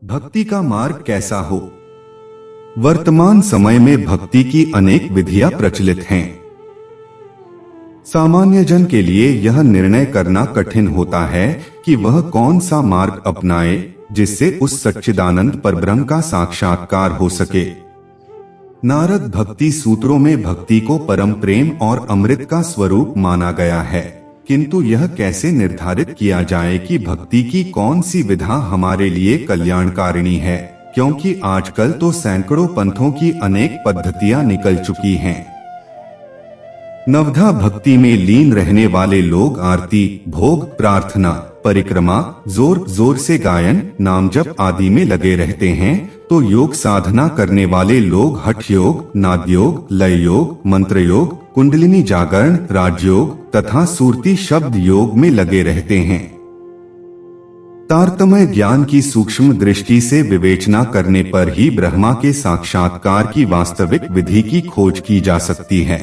भक्ति का मार्ग कैसा हो। वर्तमान समय में भक्ति की अनेक विधियां प्रचलित हैं। सामान्य जन के लिए यह निर्णय करना कठिन होता है कि वह कौन सा मार्ग अपनाए जिससे उस सच्चिदानंद परब्रह्म का साक्षात्कार हो सके। नारद भक्ति सूत्रों में भक्ति को परम प्रेम और अमृत का स्वरूप माना गया है, किंतु यह कैसे निर्धारित किया जाए कि भक्ति की कौन सी विधा हमारे लिए कल्याणकारिणी है, क्योंकि आजकल तो सैकड़ों पंथों की अनेक पद्धतियां निकल चुकी हैं। नवधा भक्ति में लीन रहने वाले लोग आरती, भोग, प्रार्थना, परिक्रमा, जोर जोर से गायन, नाम जप आदि में लगे रहते हैं, तो योग साधना करने वाले लोग हठ योग, नाद योग, लय योग, मंत्र योग, कुंडलिनी जागरण, राजयोग तथा सुरती शब्द योग में लगे रहते हैं। तारतम्य ज्ञान की सूक्ष्म दृष्टि से विवेचना करने पर ही ब्रह्मा के साक्षात्कार की वास्तविक विधि की खोज की जा सकती है।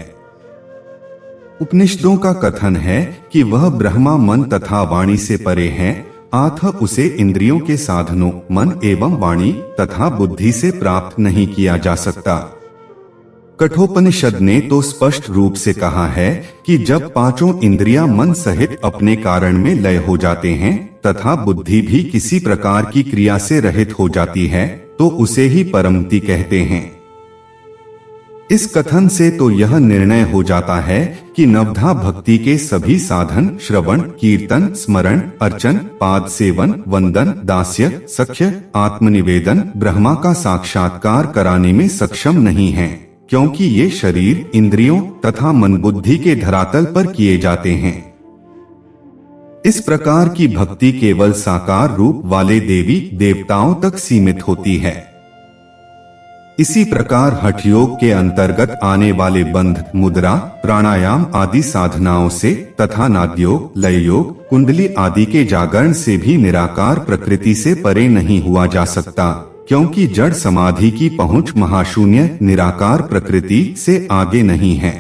उपनिषदों का कथन है कि वह ब्रह्मा मन तथा वाणी से परे है, अतः उसे इंद्रियों के साधनों मन एवं वाणी तथा बुद्धि से प्राप्त नहीं किया जा सकता। कठोपनिषद ने तो स्पष्ट रूप से कहा है कि जब पांचों इंद्रियां मन सहित अपने कारण में लय हो जाते हैं तथा बुद्धि भी किसी प्रकार की क्रिया से रहित हो जाती है, तो उसे ही परमति कहते हैं। इस कथन से तो यह निर्णय हो जाता है कि नवधा भक्ति के सभी साधन श्रवण, कीर्तन, स्मरण, अर्चन, पाद सेवन, वंदन, दास्य, सख्य, आत्मनिवेदन ब्रह्मा का साक्षात्कार कराने में सक्षम नहीं हैं, क्योंकि ये शरीर, इंद्रियों तथा मन बुद्धि के धरातल पर किए जाते हैं। इस प्रकार की भक्ति केवल साकार रूप वाले देवी देवताओं तक सीमित होती है। इसी प्रकार हठ योग के अंतर्गत आने वाले बंध, मुद्रा, प्राणायाम आदि साधनाओं से तथा नादयोग, लय योग, कुंडली आदि के जागरण से भी निराकार प्रकृति से परे नहीं हुआ जा सकता, क्योंकि जड़ समाधि की पहुंच महाशून्य निराकार प्रकृति से आगे नहीं है।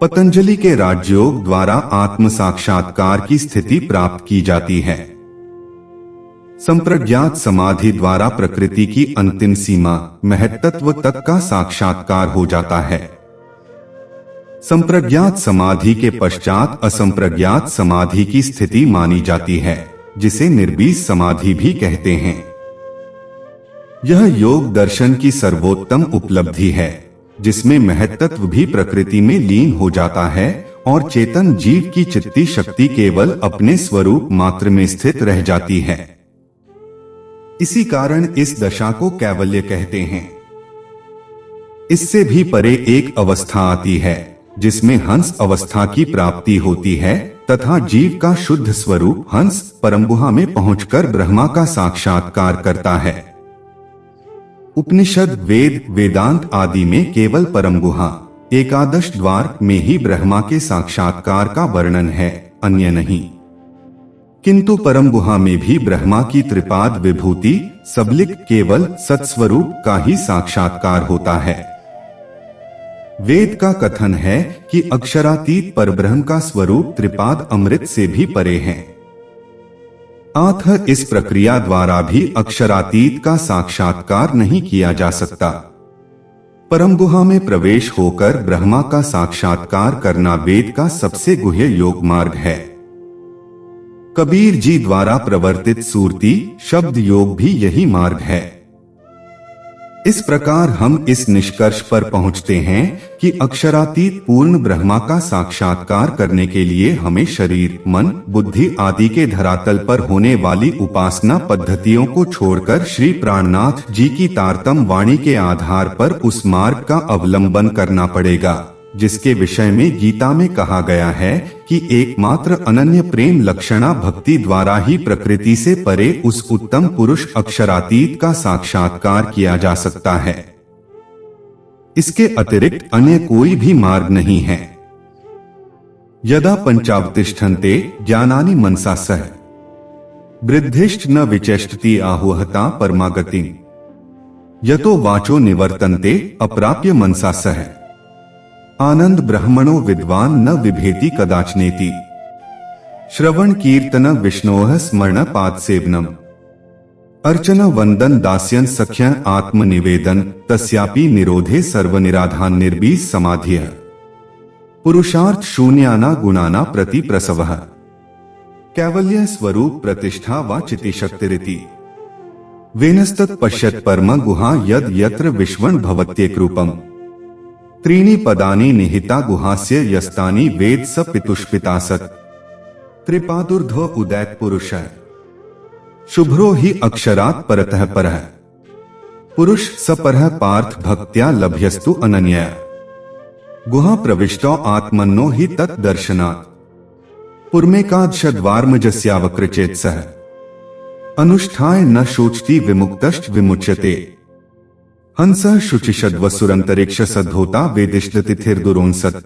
पतंजलि के राजयोग द्वारा आत्म साक्षात्कार की स्थिति प्राप्त की जाती है। संप्रज्ञात समाधि द्वारा प्रकृति की अंतिम सीमा महत्त्व तक का साक्षात्कार हो जाता है। संप्रज्ञात समाधि के पश्चात असंप्रज्ञात समाधि की स्थिति मानी जाती है, जिसे निर्बीज समाधि भी कहते हैं। यह योग दर्शन की सर्वोत्तम उपलब्धि है, जिसमें महत्त्व भी प्रकृति में लीन हो जाता है और चेतन जीव की चित्ती शक्ति केवल अपने स्वरूप मात्र में स्थित रह जाती है। इसी कारण इस दशा को कैवल्य कहते हैं। इससे भी परे एक अवस्था आती है जिसमें हंस अवस्था की प्राप्ति होती है तथा जीव का शुद्ध स्वरूप हंस परमगुहा में पहुंचकर ब्रह्मा का साक्षात्कार करता है। उपनिषद, वेद, वेदांत आदि में केवल परमगुहा एकादश द्वार में ही ब्रह्मा के साक्षात्कार का वर्णन है, अन्य नहीं। किंतु परमगुहा में भी ब्रह्मा की त्रिपाद विभूति सबलिक केवल सत्स्वरूप का ही साक्षात्कार होता है। वेद का कथन है कि अक्षरातीत परब्रह्म का स्वरूप त्रिपाद अमृत से भी परे है। अतः इस प्रक्रिया द्वारा भी अक्षरातीत का साक्षात्कार नहीं किया जा सकता। परमगुहा में प्रवेश होकर ब्रह्मा का साक्षात्कार करना वेद का सबसे गुह्य योग मार्ग है। कबीर जी द्वारा प्रवर्तित सुरती शब्द योग भी यही मार्ग है। इस प्रकार हम इस निष्कर्ष पर पहुंचते हैं कि अक्षरातीत पूर्ण ब्रह्मा का साक्षात्कार करने के लिए हमें शरीर, मन, बुद्धि आदि के धरातल पर होने वाली उपासना पद्धतियों को छोड़कर श्री प्राणनाथ जी की तारतम वाणी के आधार पर उस मार्ग का अवलंबन करना पड़ेगा, जिसके विषय में गीता में कहा गया है कि एकमात्र अनन्य प्रेम लक्षणा भक्ति द्वारा ही प्रकृति से परे उस उत्तम पुरुष अक्षरातीत का साक्षात्कार किया जा सकता है। इसके अतिरिक्त अन्य कोई भी मार्ग नहीं है। यदा पंचावतिष्ठन्ते ज्ञानानि मनसा सह वृद्धिश्च न विचेष्टति आहुहता परमागतिं यतो वाचो निवर्तन्ते अप्राप्य मनसा सह आनंद ब्रह्मणो विद्वान न विभेति कदाचनेति श्रवण कीर्तन विष्णोः स्मरण पाद सेवनम अर्चना वंदन दास्यन सख्यन आत्मनिवेदन तस्यापि निरोधे सर्वनिराधान निर्बीज समाधिः पुरुषार्थ शून्याना गुणाना प्रति प्रसवः कैवल्य स्वरूप प्रतिष्ठा व चितिशक्तिरिति वेनस्तत् पश्यत् परम गुहा यद यत्र विश्वं भवत्येकरूपम् त्रीणि पदानि निहिता गुहास्य यस्तानि वेद स पितुष्पितासत् त्रिपादुर्ध्व उदैत पुरुषः शुभ्रो हि अक्षरात् परतः परः पुरुष सपरः पार्थ भक्त्या लभ्यस्तु अनन्यः गुहा प्रविष्टो आत्मन्नो हि तत् दर्शनात् पुर्मेकादशद्वारमजस्यावकृचेत्सः अनुष्ठाय न शोचति विमुक्तश्च विमुच्यते हंसः शुचिषद्वसुरन्तरिक्ष सद्धोता वेदिष्टतिथिर्दुरोंसत्